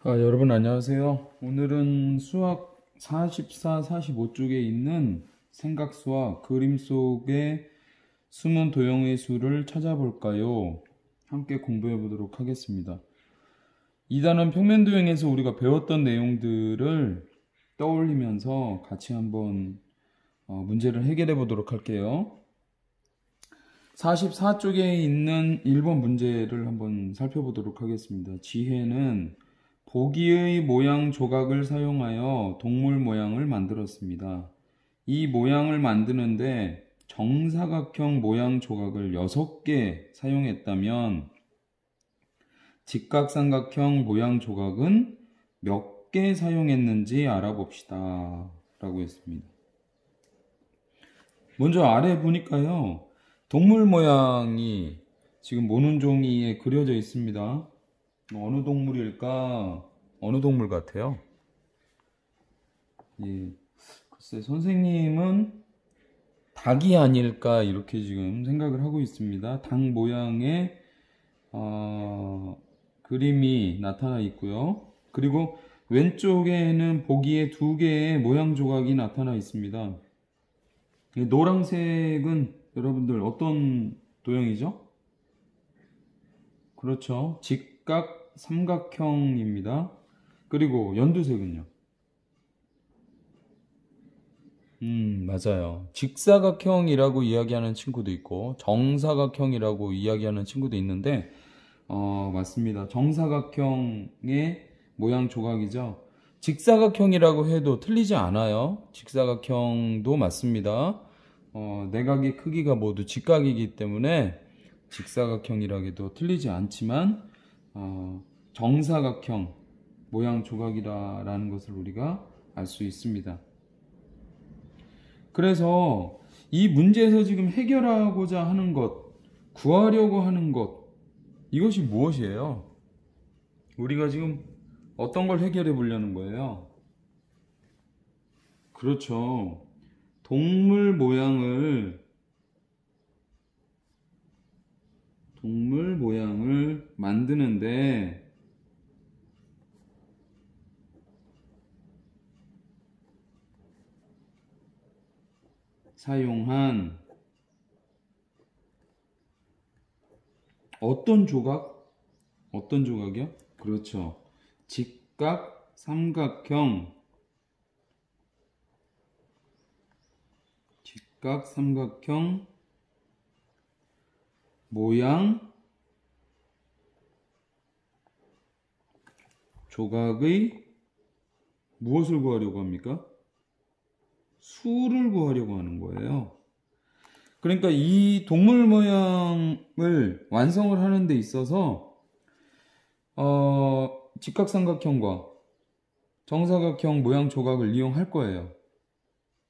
여러분 안녕하세요. 오늘은 수학 44, 45쪽에 있는 생각수와 그림 속의 숨은 도형의 수를 찾아볼까요? 함께 공부해 보도록 하겠습니다. 2단원 평면도형에서 우리가 배웠던 내용들을 떠올리면서 같이 한번 문제를 해결해 보도록 할게요. 44쪽에 있는 1번 문제를 한번 살펴보도록 하겠습니다. 지혜는 보기의 모양 조각을 사용하여 동물 모양을 만들었습니다. 이 모양을 만드는데 정사각형 모양 조각을 6개 사용했다면 직각삼각형 모양 조각은 몇 개 사용했는지 알아봅시다. 라고 했습니다. 먼저 아래 보니까요. 동물 모양이 지금 모눈 종이에 그려져 있습니다. 어느 동물일까? 어느 동물 같아요? 예, 글쎄 선생님은 닭이 아닐까 이렇게 지금 생각을 하고 있습니다. 닭 모양의 그림이 나타나 있고요. 그리고 왼쪽에는 보기에 2개의 모양 조각이 나타나 있습니다. 노란색은 여러분들 어떤 도형이죠? 그렇죠. 직각 삼각형입니다. 그리고 연두색은요? 맞아요. 직사각형이라고 이야기하는 친구도 있고 정사각형이라고 이야기하는 친구도 있는데 맞습니다. 정사각형의 모양 조각이죠. 직사각형이라고 해도 틀리지 않아요. 직사각형도 맞습니다. 내각의 크기가 모두 직각이기 때문에 직사각형이라고 해도 틀리지 않지만 정사각형 모양 조각이라는 것을 우리가 알 수 있습니다. 그래서 이 문제에서 지금 해결하고자 하는 것, 구하려고 하는 것, 이것이 무엇이에요? 우리가 지금 어떤 걸 해결해 보려는 거예요? 그렇죠. 동물 모양을 만드는데 사용한 어떤 조각? 어떤 조각이요? 그렇죠. 직각 삼각형 모양 조각의 무엇을 구하려고 합니까? 수를 구하려고 하는 거예요. 그러니까 이 동물 모양을 완성을 하는 데 있어서 직각삼각형과 정사각형 모양 조각을 이용할 거예요.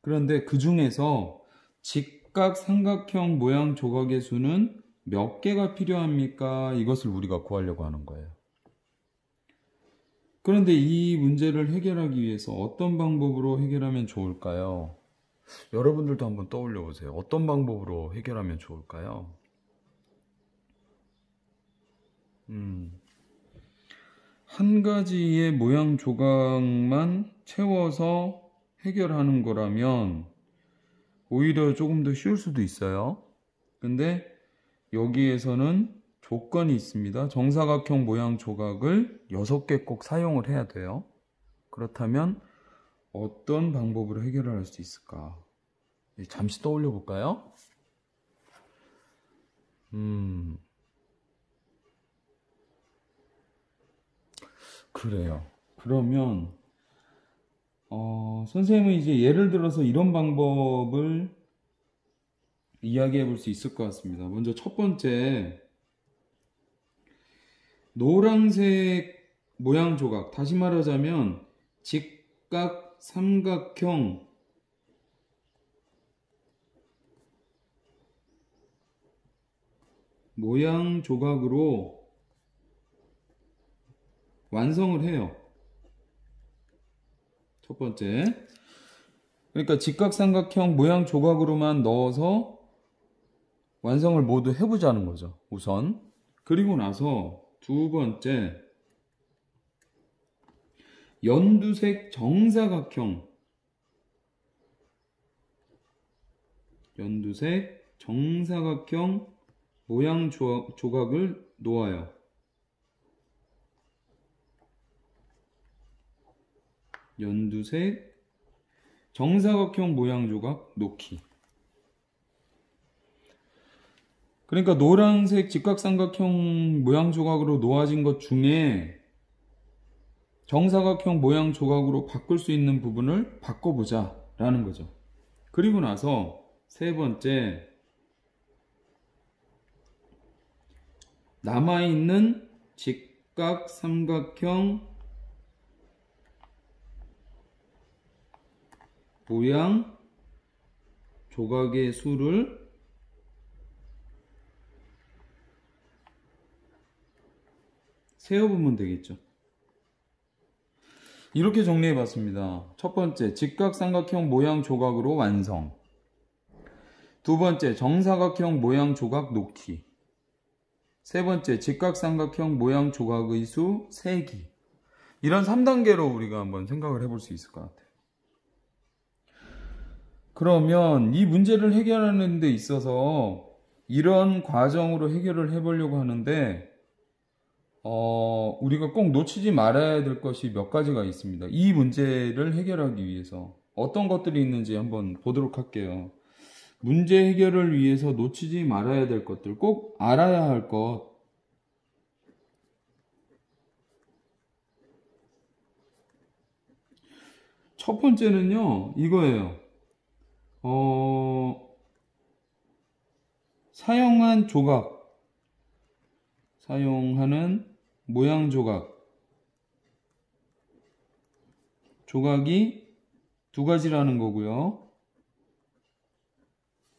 그런데 그 중에서 직각삼각형 모양 조각의 수는 몇 개가 필요합니까? 이것을 우리가 구하려고 하는 거예요. 그런데 이 문제를 해결하기 위해서 어떤 방법으로 해결하면 좋을까요? 여러분들도 한번 떠올려 보세요. 어떤 방법으로 해결하면 좋을까요? 한 가지의 모양 조각만 채워서 해결하는 거라면 오히려 조금 더 쉬울 수도 있어요. 근데 여기에서는 조건이 있습니다. 정사각형 모양 조각을 6개 꼭 사용을 해야 돼요. 그렇다면 어떤 방법으로 해결을 할 수 있을까? 잠시 떠올려 볼까요? 그래요. 그러면 선생님은 이제 예를 들어서 이런 방법을 이야기해 볼 수 있을 것 같습니다. 먼저 첫 번째, 노란색 모양 조각, 다시 말하자면 직각 삼각형 모양 조각으로 완성을 해요. 첫 번째, 그러니까 직각삼각형 모양 조각으로만 넣어서 완성을 모두 해보자는 거죠. 우선. 그리고 나서 두 번째, 연두색 정사각형 모양 조각을 놓아요. 연두색 정사각형 모양 조각 놓기. 그러니까 노란색 직각삼각형 모양 조각으로 놓아진 것 중에 정사각형 모양 조각으로 바꿀 수 있는 부분을 바꿔보자 라는 거죠. 그리고 나서 세 번째, 남아있는 직각삼각형 모양 조각의 수를 세어보면 되겠죠. 이렇게 정리해 봤습니다. 첫 번째, 직각삼각형 모양 조각으로 완성. 두 번째, 정사각형 모양 조각 놓기. 세 번째, 직각삼각형 모양 조각의 수 세기. 이런 3단계로 우리가 한번 생각을 해볼 수 있을 것 같아요. 그러면 이 문제를 해결하는 데 있어서 이런 과정으로 해결을 해보려고 하는데 우리가 꼭 놓치지 말아야 될 것이 몇 가지가 있습니다. 이 문제를 해결하기 위해서 어떤 것들이 있는지 한번 보도록 할게요. 문제 해결을 위해서 놓치지 말아야 될 것들, 꼭 알아야 할 것. 첫 번째는요, 이거예요. 사용하는 모양 조각이 두 가지라는 거고요.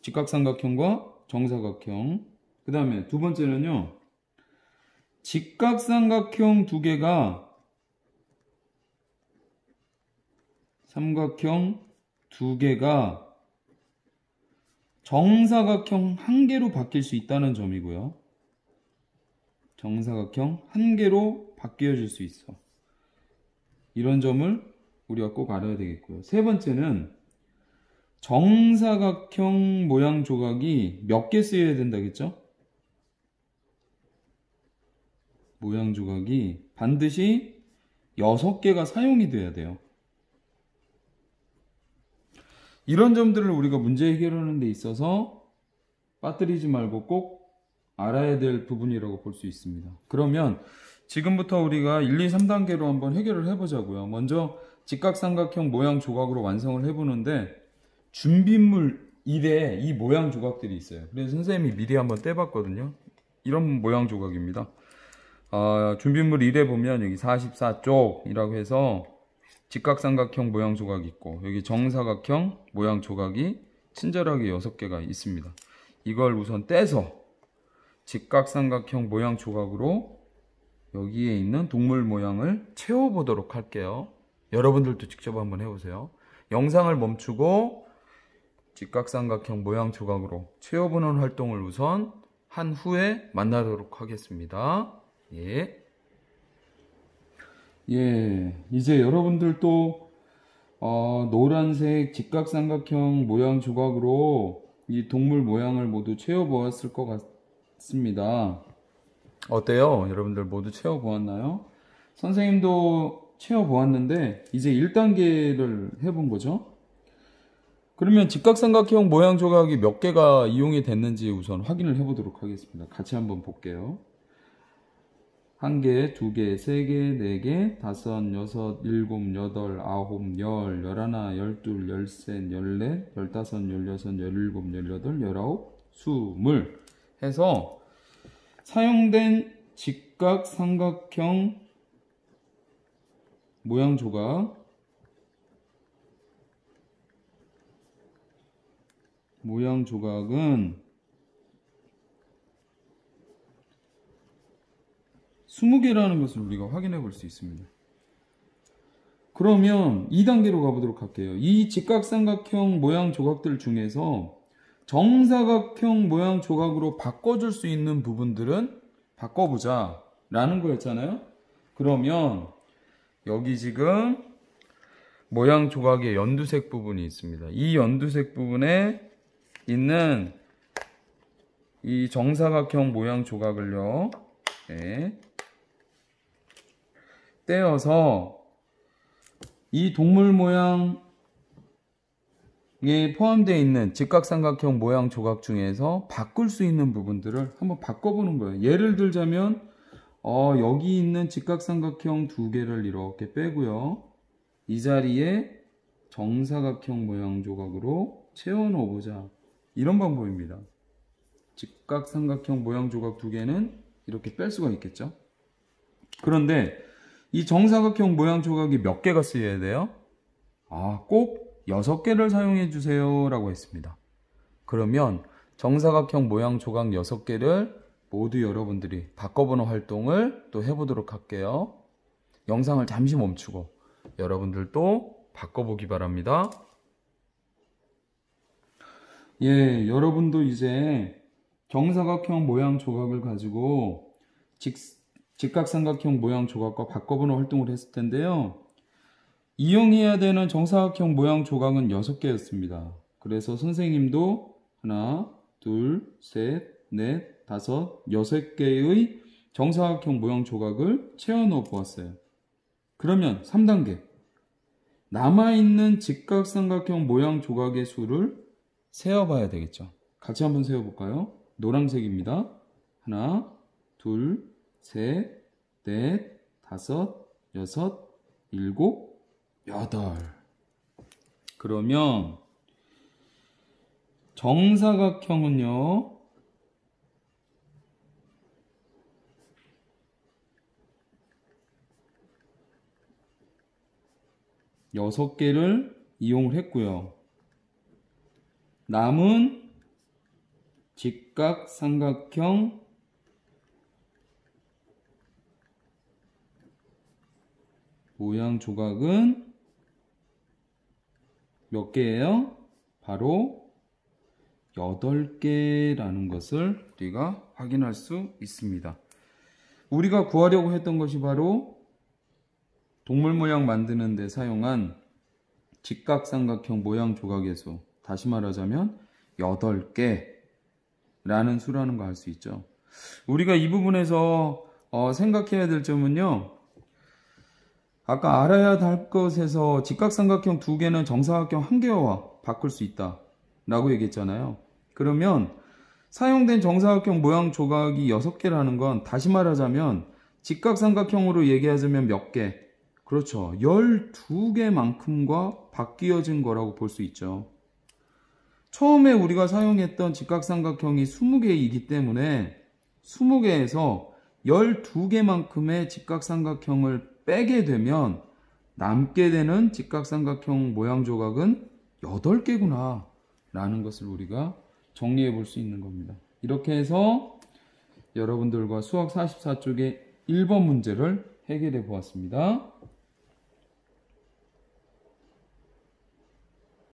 직각삼각형과 정사각형. 그 다음에 두 번째는요, 직각삼각형 두 개가 삼각형 두 개가 정사각형 한 개로 바뀔 수 있다는 점이고요. 정사각형 한 개로 바뀌어질 수 있어. 이런 점을 우리가 꼭 알아야 되겠고요. 세 번째는 정사각형 모양 조각이 몇 개 쓰여야 된다겠죠? 모양 조각이 반드시 6개가 사용이 돼야 돼요. 이런 점들을 우리가 문제 해결하는 데 있어서 빠뜨리지 말고 꼭 알아야 될 부분이라고 볼 수 있습니다. 그러면 지금부터 우리가 1, 2, 3단계로 한번 해결을 해보자고요. 먼저 직각삼각형 모양 조각으로 완성을 해보는데 준비물 1에 이 모양 조각들이 있어요. 그래서 선생님이 미리 한번 떼봤거든요. 이런 모양 조각입니다. 준비물 1에 보면 여기 44쪽이라고 해서 직각삼각형 모양 조각이 있고, 여기 정사각형 모양 조각이 친절하게 6개가 있습니다. 이걸 우선 떼서 직각삼각형 모양 조각으로 여기에 있는 동물 모양을 채워보도록 할게요. 여러분들도 직접 한번 해보세요. 영상을 멈추고 직각삼각형 모양 조각으로 채워보는 활동을 우선 한 후에 만나도록 하겠습니다. 이제 여러분들도 노란색 직각삼각형 모양 조각으로 이 동물 모양을 모두 채워보았을 것 같습니다. 어때요? 여러분들 모두 채워보았나요? 선생님도 채워보았는데 이제 1단계를 해본 거죠. 그러면 직각삼각형 모양 조각이 몇 개가 이용이 됐는지 우선 확인을 해보도록 하겠습니다. 같이 한번 볼게요. 1개, 2개, 3개, 4개, 5, 6, 7, 8, 9, 10, 11, 12, 13, 14, 15, 16, 17, 18, 19, 20 해서 사용된 직각삼각형 모양 조각은 20개라는 것을 우리가 확인해 볼 수 있습니다. 그러면 2단계로 가보도록 할게요. 이 직각삼각형 모양 조각들 중에서 정사각형 모양 조각으로 바꿔줄 수 있는 부분들은 바꿔보자 라는 거였잖아요. 그러면 여기 지금 모양 조각의 연두색 부분이 있습니다. 이 연두색 부분에 있는 이 정사각형 모양 조각을요, 네, 떼어서 이 동물 모양에 포함되어 있는 직각삼각형 모양 조각 중에서 바꿀 수 있는 부분들을 한번 바꿔보는 거예요. 예를 들자면 여기 있는 직각삼각형 두 개를 이렇게 빼고요, 이 자리에 정사각형 모양 조각으로 채워 넣어보자. 이런 방법입니다. 직각삼각형 모양 조각 두 개는 이렇게 뺄 수가 있겠죠. 그런데 이 정사각형 모양 조각이 몇 개가 쓰여야 돼요? 꼭 6개를 사용해 주세요 라고 했습니다. 그러면 정사각형 모양 조각 6개를 모두 여러분들이 바꿔보는 활동을 또 해보도록 할게요. 영상을 잠시 멈추고 여러분들도 바꿔보기 바랍니다. 예, 여러분도 이제 정사각형 모양 조각을 가지고 직각삼각형 모양 조각과 바꿔보는 활동을 했을 텐데요. 이용해야 되는 정사각형 모양 조각은 6개였습니다. 그래서 선생님도 하나, 둘, 셋, 넷, 다섯, 6개의 정사각형 모양 조각을 채워 넣어 보았어요. 그러면 3단계. 남아있는 직각삼각형 모양 조각의 수를 세어봐야 되겠죠. 같이 한번 세어볼까요? 노란색입니다. 하나, 둘, 셋, 넷, 다섯, 여섯, 일곱, 여덟. 그러면 정사각형은요, 여섯 개를 이용을 했고요. 남은 직각삼각형 모양 조각은 몇 개예요? 바로 8개라는 것을 우리가 확인할 수 있습니다. 우리가 구하려고 했던 것이 바로 동물 모양 만드는 데 사용한 직각삼각형 모양 조각의 수, 다시 말하자면 8개라는 수라는 거 알 수 있죠. 우리가 이 부분에서 생각해야 될 점은요, 아까 알아야 할 것에서 직각삼각형 2개는 정사각형 1개와 바꿀 수 있다 라고 얘기했잖아요. 그러면 사용된 정사각형 모양 조각이 6개라는 건, 다시 말하자면 직각삼각형으로 얘기하자면 몇 개? 그렇죠. 12개만큼과 바뀌어진 거라고 볼 수 있죠. 처음에 우리가 사용했던 직각삼각형이 20개이기 때문에 20개에서 12개만큼의 직각삼각형을 빼게 되면 남게 되는 직각삼각형 모양 조각은 8개구나 라는 것을 우리가 정리해 볼 수 있는 겁니다. 이렇게 해서 여러분들과 수학 44쪽의 1번 문제를 해결해 보았습니다.